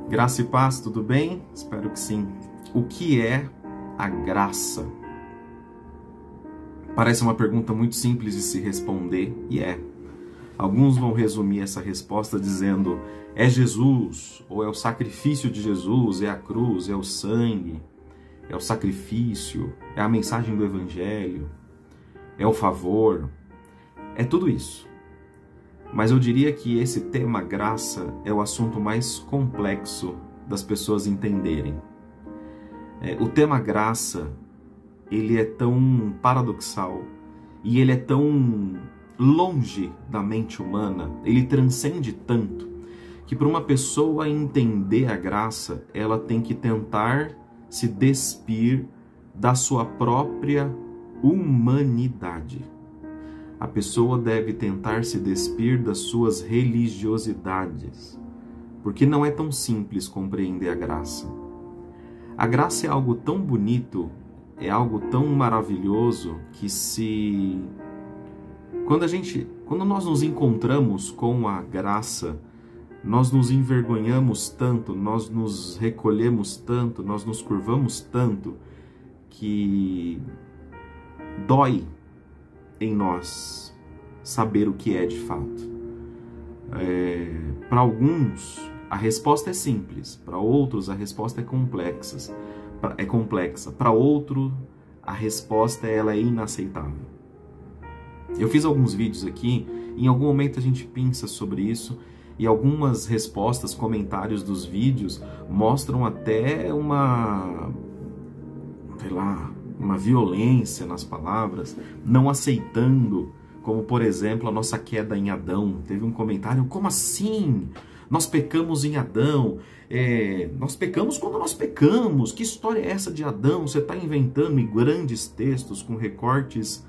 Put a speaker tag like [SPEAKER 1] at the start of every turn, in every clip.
[SPEAKER 1] Graça e paz, tudo bem? Espero que sim. O que é a graça? Parece uma pergunta muito simples de se responder, e é. Alguns vão resumir essa resposta dizendo: é Jesus, ou é o sacrifício de Jesus, é a cruz, é o sangue, é o sacrifício, é a mensagem do Evangelho, é o favor, é tudo isso. Mas eu diria que esse tema graça é o assunto mais complexo das pessoas entenderem. O tema graça, ele é tão paradoxal e ele é tão longe da mente humana, ele transcende tanto, que para uma pessoa entender a graça, ela tem que tentar se despir da sua própria humanidade. A pessoa deve tentar se despir das suas religiosidades, porque não é tão simples compreender a graça. A graça é algo tão bonito, é algo tão maravilhoso, que quando nós nos encontramos com a graça, nós nos envergonhamos tanto, nós nos recolhemos tanto, nós nos curvamos tanto, que dói em nós saber o que é de fato. Para alguns a resposta é simples, para outros a resposta é complexa. Para outro a resposta ela é inaceitável. Eu fiz alguns vídeos aqui, em algum momento a gente pensa sobre isso, e algumas respostas, comentários dos vídeos mostram até uma violência nas palavras, não aceitando, como por exemplo a nossa queda em Adão. Teve um comentário: como assim? Nós pecamos em Adão, nós pecamos quando nós pecamos, que história é essa de Adão? Você está inventando em grandes textos com recortes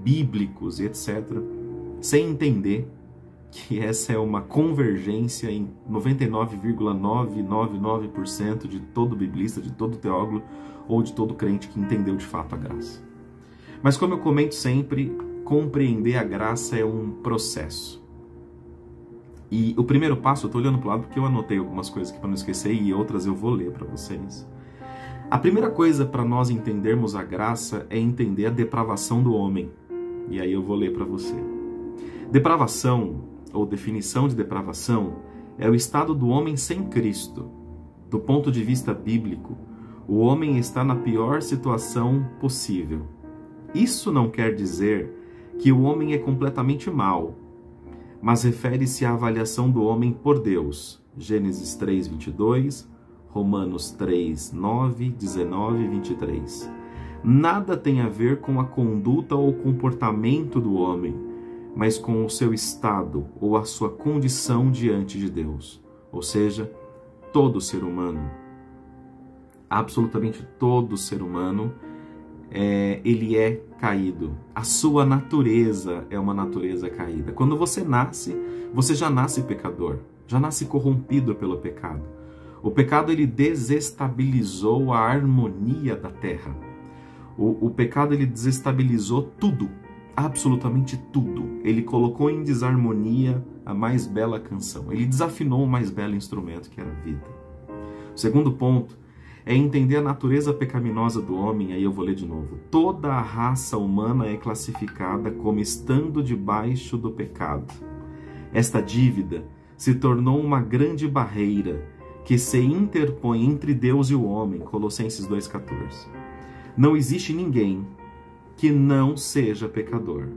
[SPEAKER 1] bíblicos e etc., sem entender que essa é uma convergência em 99,999% de todo biblista, de todo teólogo ou de todo crente que entendeu de fato a graça. Mas como eu comento sempre, compreender a graça é um processo. E o primeiro passo, eu estou olhando para o lado porque eu anotei algumas coisas aqui para não esquecer e outras eu vou ler para vocês. A primeira coisa para nós entendermos a graça é entender a depravação do homem. E aí eu vou ler para você. Depravação, ou definição de depravação, é o estado do homem sem Cristo. Do ponto de vista bíblico, o homem está na pior situação possível. Isso não quer dizer que o homem é completamente mau, mas refere-se à avaliação do homem por Deus. Gênesis 3:22, Romanos 3:9, 19 e 23. Nada tem a ver com a conduta ou comportamento do homem, mas com o seu estado ou a sua condição diante de Deus. Ou seja, todo ser humano, absolutamente todo ser humano, ele é caído. A sua natureza é uma natureza caída. Quando você nasce, você já nasce pecador, já nasce corrompido pelo pecado. O pecado, ele desestabilizou a harmonia da terra. O pecado, ele desestabilizou tudo, absolutamente tudo. Ele colocou em desarmonia a mais bela canção. Ele desafinou o mais belo instrumento, que era a vida. O segundo ponto é entender a natureza pecaminosa do homem. Aí eu vou ler de novo. Toda a raça humana é classificada como estando debaixo do pecado. Esta dívida se tornou uma grande barreira que se interpõe entre Deus e o homem. Colossenses 2,14. Não existe ninguém que não seja pecador.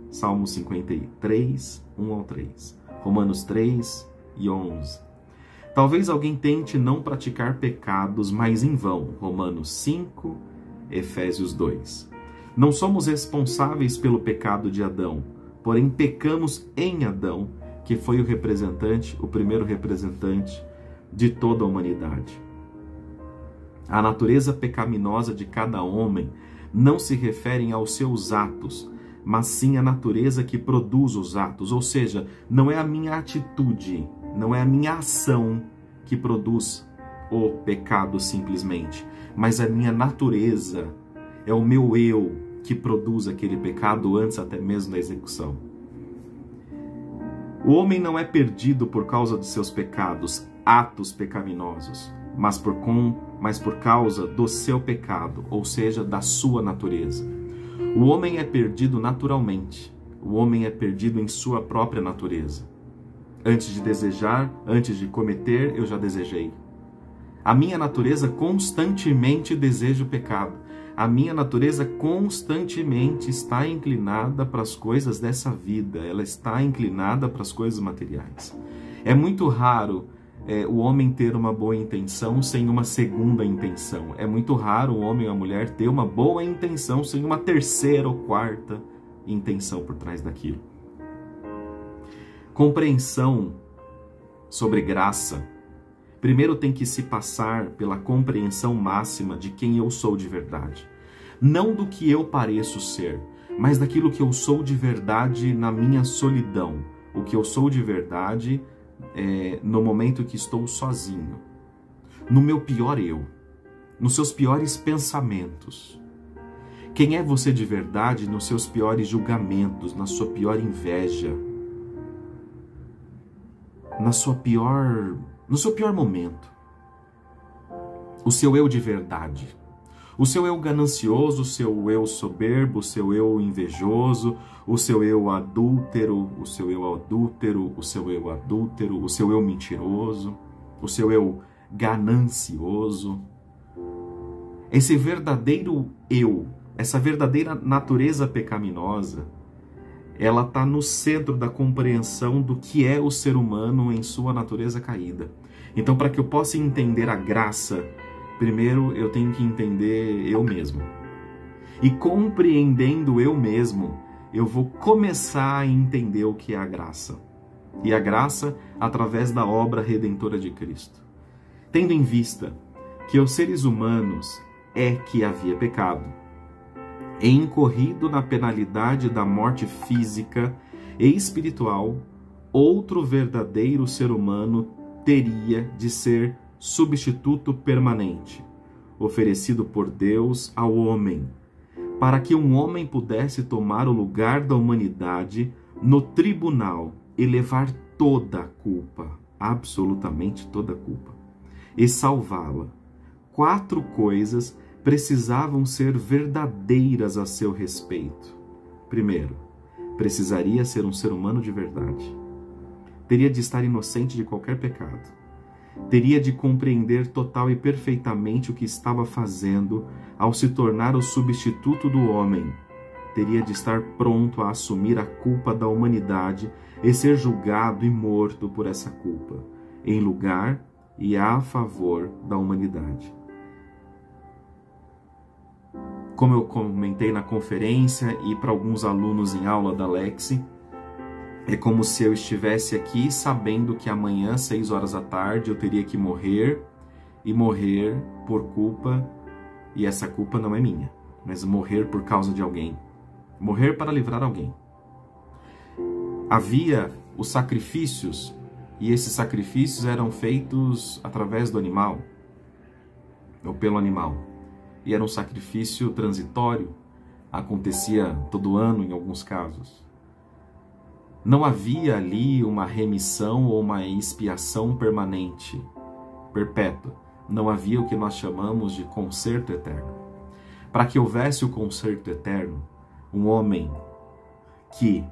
[SPEAKER 1] Salmo 53, 1 ao 3. Romanos 3 e 11. Talvez alguém tente não praticar pecados, mas em vão. Romanos 5, Efésios 2. Não somos responsáveis pelo pecado de Adão, porém pecamos em Adão, que foi o primeiro representante de toda a humanidade. A natureza pecaminosa de cada homem não se refere aos seus atos, mas sim à natureza que produz os atos. Ou seja, não é a minha atitude, não é a minha ação que produz o pecado simplesmente, mas a minha natureza, é o meu eu que produz aquele pecado antes até mesmo da execução. O homem não é perdido por causa dos seus pecados. atos pecaminosos, mas por causa do seu pecado, ou seja, da sua natureza. O homem é perdido naturalmente. O homem é perdido em sua própria natureza. Antes de desejar, antes de cometer, eu já desejei. A minha natureza constantemente deseja o pecado. A minha natureza constantemente está inclinada para as coisas dessa vida. Ela está inclinada para as coisas materiais. É muito raro o homem ter uma boa intenção sem uma segunda intenção. É muito raro o homem ou a mulher ter uma boa intenção sem uma terceira ou quarta intenção por trás daquilo. Compreensão sobre graça. Primeiro tem que se passar pela compreensão máxima de quem eu sou de verdade. Não do que eu pareço ser, mas daquilo que eu sou de verdade na minha solidão. O que eu sou de verdade no momento que estou sozinho. No meu pior eu. Nos seus piores pensamentos. Quem é você de verdade nos seus piores julgamentos, na sua pior inveja, no seu pior momento. O seu eu de verdade. O seu eu ganancioso, o seu eu soberbo, o seu eu invejoso, o seu eu adúltero, o seu eu adúltero, o seu eu adúltero, o seu eu mentiroso, o seu eu ganancioso. Esse verdadeiro eu, essa verdadeira natureza pecaminosa, ela está no centro da compreensão do que é o ser humano em sua natureza caída. Então, para que eu possa entender a graça, primeiro eu tenho que entender eu mesmo. E compreendendo eu mesmo, eu vou começar a entender o que é a graça. E a graça através da obra redentora de Cristo. Tendo em vista que os seres humanos é que havia pecado, e incorrido na penalidade da morte física e espiritual, outro verdadeiro ser humano teria de ser substituto permanente, oferecido por Deus ao homem, para que um homem pudesse tomar o lugar da humanidade no tribunal e levar toda a culpa, absolutamente toda a culpa, e salvá-la. 4 coisas precisavam ser verdadeiras a seu respeito. Primeiro, precisaria ser um ser humano de verdade. Teria de estar inocente de qualquer pecado. Teria de compreender total e perfeitamente o que estava fazendo ao se tornar o substituto do homem. Teria de estar pronto a assumir a culpa da humanidade e ser julgado e morto por essa culpa, em lugar e a favor da humanidade. Como eu comentei na conferência e para alguns alunos em aula da Lexi, é como se eu estivesse aqui sabendo que amanhã, 6 horas da tarde, eu teria que morrer, e morrer por culpa, e essa culpa não é minha, mas morrer por causa de alguém. Morrer para livrar alguém. Havia os sacrifícios, e esses sacrifícios eram feitos através do animal, ou pelo animal. E era um sacrifício transitório, acontecia todo ano em alguns casos. Não havia ali uma remissão ou uma expiação permanente, perpétua. Não havia o que nós chamamos de conserto eterno. Para que houvesse o conserto eterno, um homem que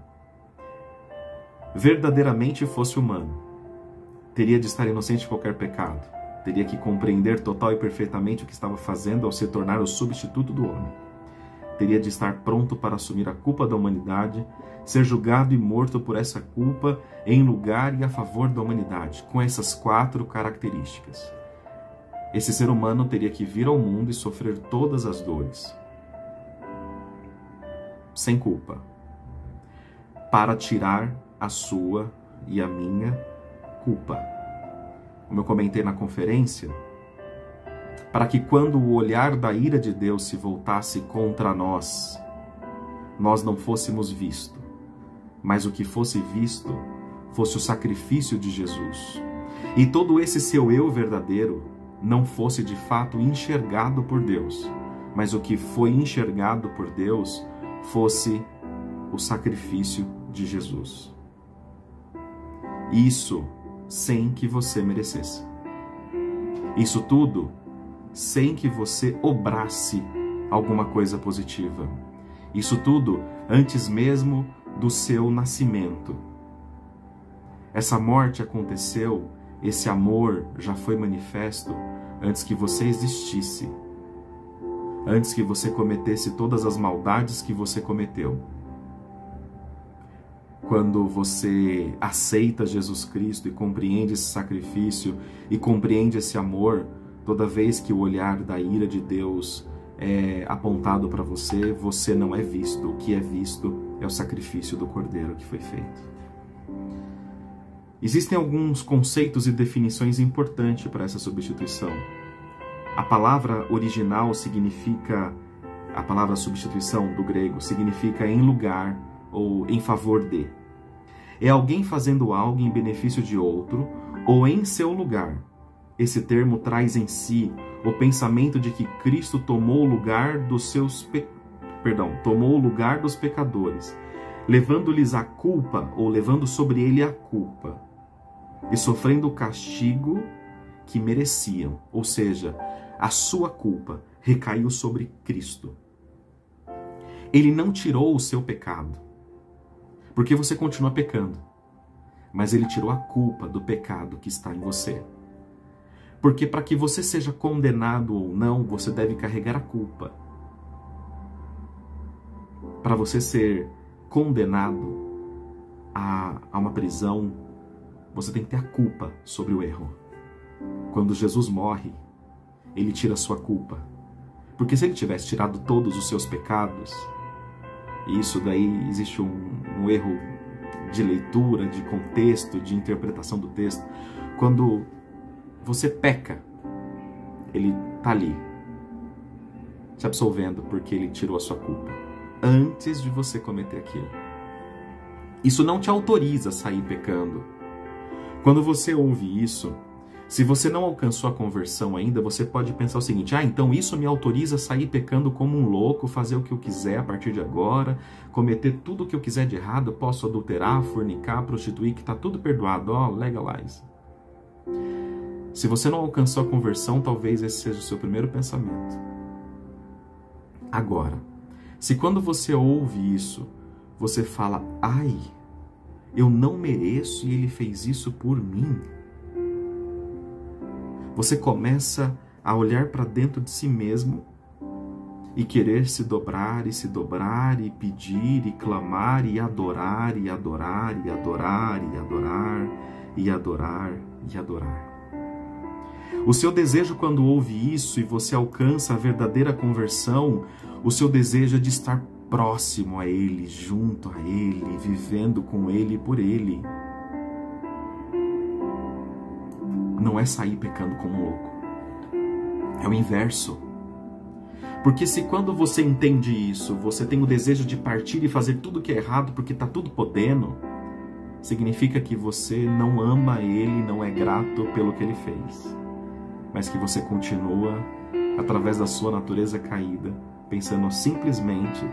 [SPEAKER 1] verdadeiramente fosse humano, teria de estar inocente de qualquer pecado. Teria que compreender total e perfeitamente o que estava fazendo ao se tornar o substituto do homem. Teria de estar pronto para assumir a culpa da humanidade, ser julgado e morto por essa culpa em lugar e a favor da humanidade, com essas 4 características. Esse ser humano teria que vir ao mundo e sofrer todas as dores, sem culpa, para tirar a sua e a minha culpa. Como eu comentei na conferência, para que quando o olhar da ira de Deus se voltasse contra nós, nós não fôssemos vistos, mas o que fosse visto fosse o sacrifício de Jesus. E todo esse seu eu verdadeiro não fosse de fato enxergado por Deus, mas o que foi enxergado por Deus fosse o sacrifício de Jesus. Isso sem que você merecesse. Isso tudo sem que você obrasse alguma coisa positiva. Isso tudo antes mesmo do seu nascimento. Essa morte aconteceu, esse amor já foi manifesto antes que você existisse, antes que você cometesse todas as maldades que você cometeu. Quando você aceita Jesus Cristo e compreende esse sacrifício e compreende esse amor, toda vez que o olhar da ira de Deus é apontado para você, você não é visto. O que é visto é o sacrifício do Cordeiro que foi feito. Existem alguns conceitos e definições importantes para essa substituição. A palavra original significa, a palavra substituição do grego, significa em lugar ou em favor de. É alguém fazendo algo em benefício de outro ou em seu lugar. Esse termo traz em si o pensamento de que Cristo tomou o lugar tomou o lugar dos pecadores, levando-lhes a culpa ou levando sobre ele a culpa e sofrendo o castigo que mereciam, ou seja, a sua culpa recaiu sobre Cristo. Ele não tirou o seu pecado, porque você continua pecando, mas ele tirou a culpa do pecado que está em você. Porque para que você seja condenado ou não, você deve carregar a culpa. Para você ser condenado a uma prisão, você tem que ter a culpa sobre o erro. Quando Jesus morre, ele tira a sua culpa. Porque se ele tivesse tirado todos os seus pecados, e isso daí existe um erro de leitura, de contexto, de interpretação do texto. Quando você peca, ele está ali, te absolvendo, porque ele tirou a sua culpa antes de você cometer aquilo. Isso não te autoriza a sair pecando. Quando você ouve isso, se você não alcançou a conversão ainda, você pode pensar o seguinte: então isso me autoriza a sair pecando como um louco, fazer o que eu quiser a partir de agora, cometer tudo o que eu quiser de errado, eu posso adulterar, fornicar, prostituir, que está tudo perdoado, legalize. Se você não alcançou a conversão, talvez esse seja o seu primeiro pensamento. Agora, se quando você ouve isso, você fala: eu não mereço e ele fez isso por mim. Você começa a olhar para dentro de si mesmo e querer se dobrar e pedir e clamar e adorar e adorar e adorar e adorar e adorar e adorar. O seu desejo, quando ouve isso e você alcança a verdadeira conversão, o seu desejo é de estar próximo a Ele, junto a Ele, vivendo com Ele e por Ele. Não é sair pecando como um louco. É o inverso. Porque se quando você entende isso, você tem o desejo de partir e fazer tudo que é errado porque está tudo podendo, significa que você não ama Ele, não é grato pelo que Ele fez. Mas que você continua, através da sua natureza caída, pensando simplesmente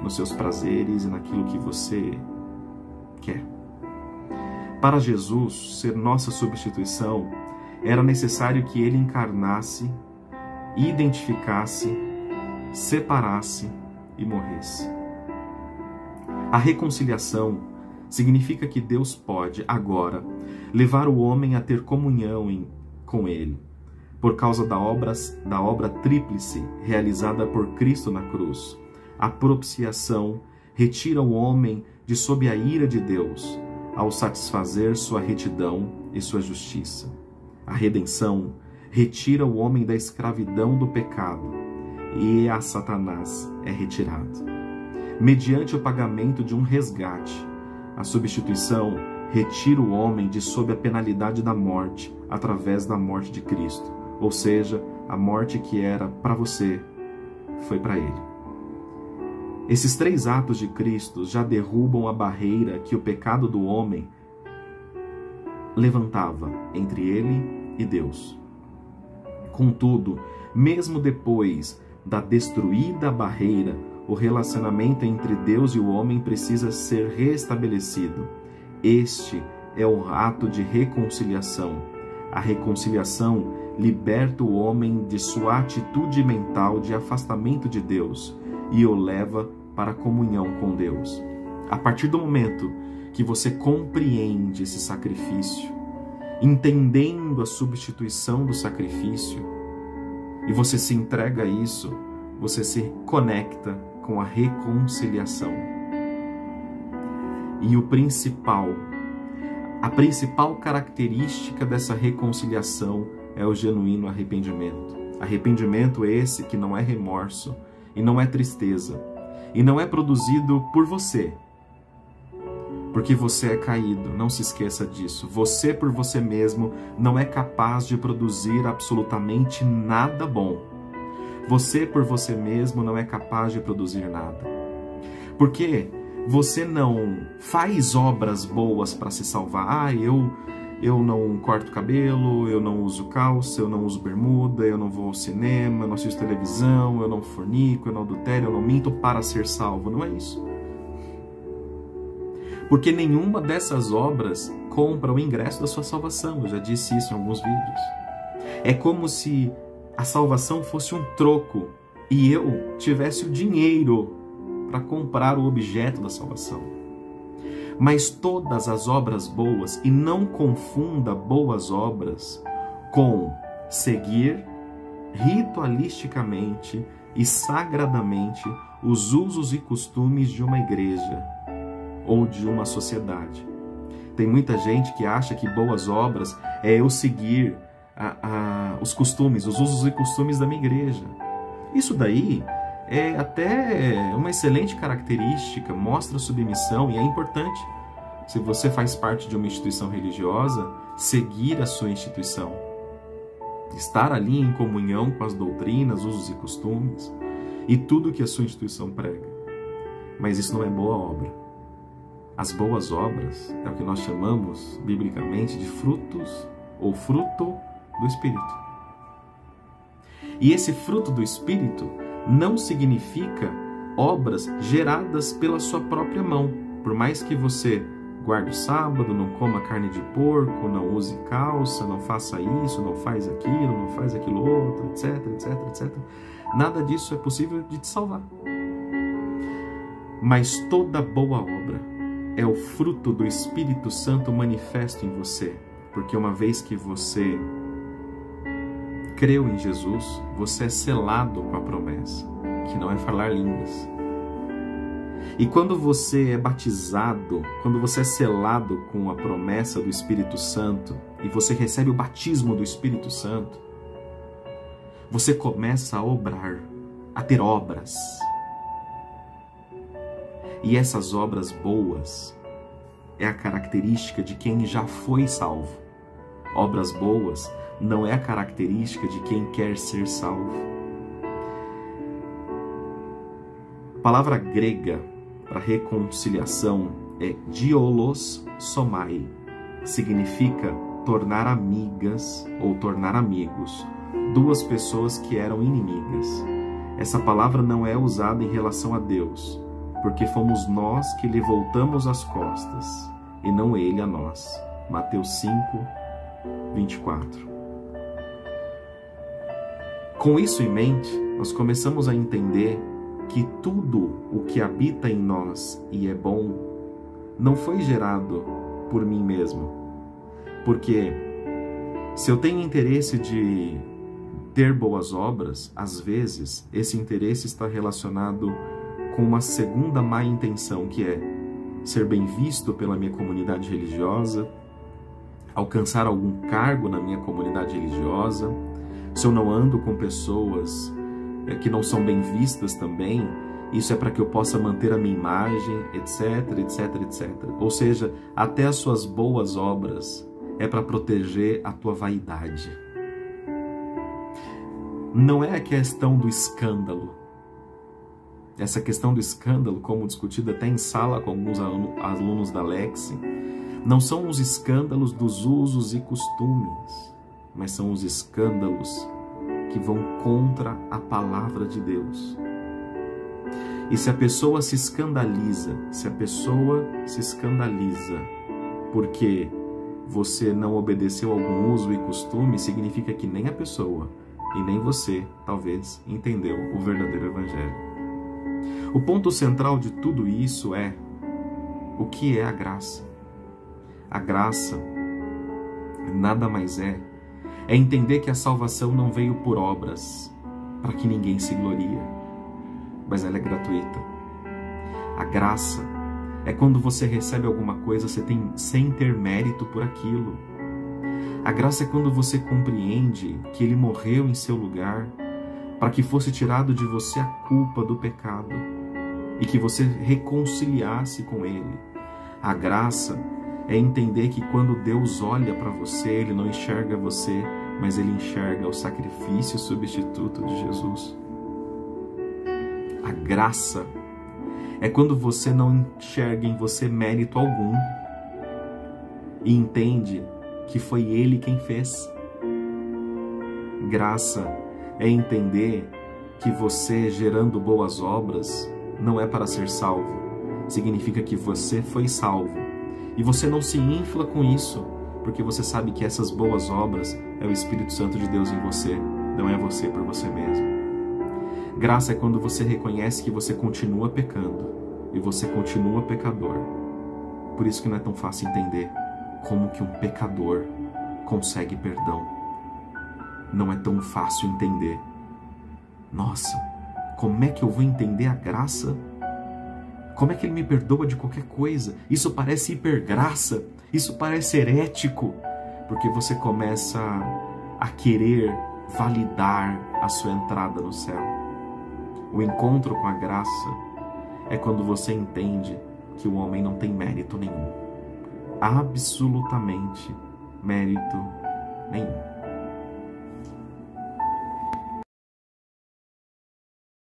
[SPEAKER 1] nos seus prazeres e naquilo que você quer. Para Jesus ser nossa substituição, era necessário que Ele encarnasse, identificasse, separasse e morresse. A reconciliação significa que Deus pode, agora, levar o homem a ter comunhão com Ele, por causa da obra tríplice realizada por Cristo na cruz. A propiciação retira o homem de sob a ira de Deus, ao satisfazer sua retidão e sua justiça. A redenção retira o homem da escravidão do pecado e a Satanás é retirado. Mediante o pagamento de um resgate, a substituição retira o homem de sob a penalidade da morte através da morte de Cristo. Ou seja, a morte que era para você foi para Ele. Esses 3 atos de Cristo já derrubam a barreira que o pecado do homem levantava entre ele e Deus. Contudo, mesmo depois da destruída barreira, o relacionamento entre Deus e o homem precisa ser restabelecido. Este é o ato de reconciliação. A reconciliação liberta o homem de sua atitude mental de afastamento de Deus e o leva para a comunhão com Deus. A partir do momento que você compreende esse sacrifício, entendendo a substituição do sacrifício, e você se entrega a isso, você se conecta com a reconciliação. E a principal característica dessa reconciliação é o genuíno arrependimento. Arrependimento esse que não é remorso e não é tristeza e não é produzido por você, porque você é caído, não se esqueça disso. Você por você mesmo não é capaz de produzir absolutamente nada bom. Você por você mesmo não é capaz de produzir nada. Porque você não faz obras boas para se salvar. Eu não corto cabelo, eu não uso calça, eu não uso bermuda, eu não vou ao cinema, eu não assisto televisão, eu não fornico, eu não adultério, eu não minto para ser salvo. Não é isso. Porque nenhuma dessas obras compra o ingresso da sua salvação. Eu já disse isso em alguns vídeos. É como se a salvação fosse um troco e eu tivesse o dinheiro para comprar o objeto da salvação. Mas todas as obras boas, e não confunda boas obras com seguir ritualisticamente e sagradamente os usos e costumes de uma igreja ou de uma sociedade. Tem muita gente que acha que boas obras é eu seguir os costumes, os usos e costumes da minha igreja. Isso daí é até uma excelente característica, mostra submissão e é importante. Se você faz parte de uma instituição religiosa, seguir a sua instituição. Estar ali em comunhão com as doutrinas, usos e costumes e tudo que a sua instituição prega. Mas isso não é boa obra. As boas obras é o que nós chamamos, biblicamente, de frutos ou fruto do Espírito. E esse fruto do Espírito não significa obras geradas pela sua própria mão. Por mais que você guarde o sábado, não coma carne de porco, não use calça, não faça isso, não faz aquilo, não faz aquilo outro, etc, etc, etc. Nada disso é possível de te salvar. Mas toda boa obra é o fruto do Espírito Santo manifesto em você. Porque uma vez que você creu em Jesus, você é selado com a promessa, que não é falar línguas. E quando você é batizado, quando você é selado com a promessa do Espírito Santo, e você recebe o batismo do Espírito Santo, você começa a obrar, a ter obras. E essas obras boas é a característica de quem já foi salvo. Obras boas não é a característica de quem quer ser salvo. A palavra grega para reconciliação é diolos somai. Significa tornar amigas ou tornar amigos duas pessoas que eram inimigas. Essa palavra não é usada em relação a Deus, porque fomos nós que lhe voltamos as costas, e não ele a nós. Mateus 5, 24. Com isso em mente, nós começamos a entender que tudo o que habita em nós e é bom, não foi gerado por mim mesmo. Porque se eu tenho interesse de ter boas obras, às vezes esse interesse está relacionado com uma segunda má intenção, que é ser bem visto pela minha comunidade religiosa, alcançar algum cargo na minha comunidade religiosa. Se eu não ando com pessoas que não são bem vistas também, isso é para que eu possa manter a minha imagem, etc, etc, etc. Ou seja, até as suas boas obras é para proteger a tua vaidade. Não é a questão do escândalo. Essa questão do escândalo, como discutida até em sala com alguns alunos da Lexi, não são os escândalos dos usos e costumes, mas são os escândalos que vão contra a palavra de Deus. E se a pessoa se escandaliza porque você não obedeceu algum uso e costume, significa que nem a pessoa e nem você, talvez, entendeu o verdadeiro Evangelho. O ponto central de tudo isso é: o que é a graça? A graça nada mais é entender que a salvação não veio por obras, para que ninguém se glorie, mas ela é gratuita. A graça é quando você recebe alguma coisa sem ter mérito por aquilo. A graça é quando você compreende que Ele morreu em seu lugar para que fosse tirado de você a culpa do pecado e que você reconciliasse com Ele. A graça é entender que quando Deus olha para você, Ele não enxerga você, mas Ele enxerga o sacrifício substituto de Jesus. A graça é quando você não enxerga em você mérito algum e entende que foi Ele quem fez. Graça é entender que você, gerando boas obras, não é para ser salvo. Significa que você foi salvo. E você não se infla com isso, porque você sabe que essas boas obras é o Espírito Santo de Deus em você, não é você por você mesmo. Graça é quando você reconhece que você continua pecando e você continua pecador. Por isso que não é tão fácil entender como que um pecador consegue perdão. Não é tão fácil entender. Nossa, como é que eu vou entender a graça? Como é que Ele me perdoa de qualquer coisa? Isso parece hipergraça, isso parece herético, porque você começa a querer validar a sua entrada no céu. O encontro com a graça é quando você entende que o homem não tem mérito nenhum. Absolutamente mérito nenhum.